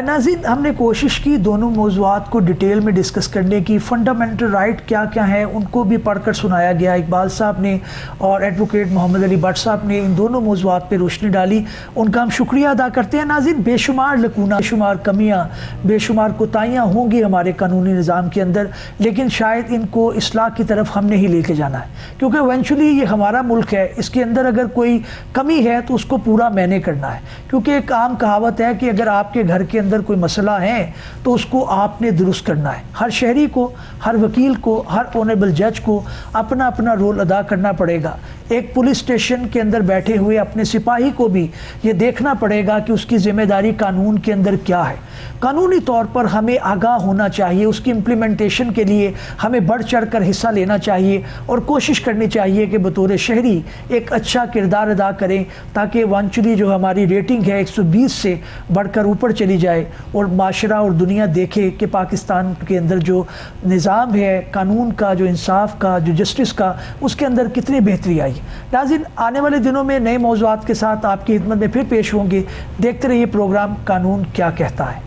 ناظرین, ہم نے کوشش کی دونوں موضوعات کو ڈیٹیل میں ڈسکس کرنے کی. فنڈامنٹل رائٹ کیا کیا ہیں ان کو بھی پڑھ کر سنایا گیا, اقبال صاحب نے اور ایڈوکیٹ محمد علی بٹ صاحب نے ان دونوں موضوعات پہ روشنی ڈالی, ان کا ہم شکریہ ادا کرتے ہیں. ناظرین, بے شمار لکونہ, بے شمار کمیاں, بے شمار کوتاہیاں ہوں گی ہمارے قانونی نظام کے اندر, لیکن شاید ان کو اصلاح کی طرف ہم نے ہی لے کے جانا ہے, کیونکہ ایونچولی یہ ہمارا ملک ہے, اس کے اندر اگر کوئی کمی ہے تو اس کو پورا میں نے کرنا ہے. کیونکہ ایک عام کہاوت ہے کہ اگر آپ کے گھر کے اندر کوئی مسئلہ ہے تو اس کو آپ نے درست کرنا ہے. ہر شہری کو, ہر وکیل کو, ہر آنریبل جج کو اپنا اپنا رول ادا کرنا پڑے گا. ایک پولیس اسٹیشن کے اندر بیٹھے ہوئے اپنے سپاہی کو بھی یہ دیکھنا پڑے گا کہ اس کی ذمہ داری قانون کے اندر کیا ہے. قانونی طور پر ہمیں آگاہ ہونا چاہیے, اس کی امپلیمنٹیشن کے لیے ہمیں بڑھ چڑھ کر حصہ لینا چاہیے اور کوشش کرنی چاہیے کہ بطور شہری ایک اچھا کردار ادا کریں, تاکہ ایونچولی جو ہماری ریٹنگ ہے 120 سے بڑھ کر اوپر چلی جائے اور معاشرہ اور دنیا دیکھے کہ پاکستان کے اندر جو نظام ہے قانون کا, جو انصاف کا, جو جسٹس کا, اس کے اندر کتنی بہتری آئی. ناظرین, آنے والے دنوں میں نئے موضوعات کے ساتھ آپ کی خدمت میں پھر پیش ہوں گے. دیکھتے رہیے پروگرام قانون کیا کہتا ہے.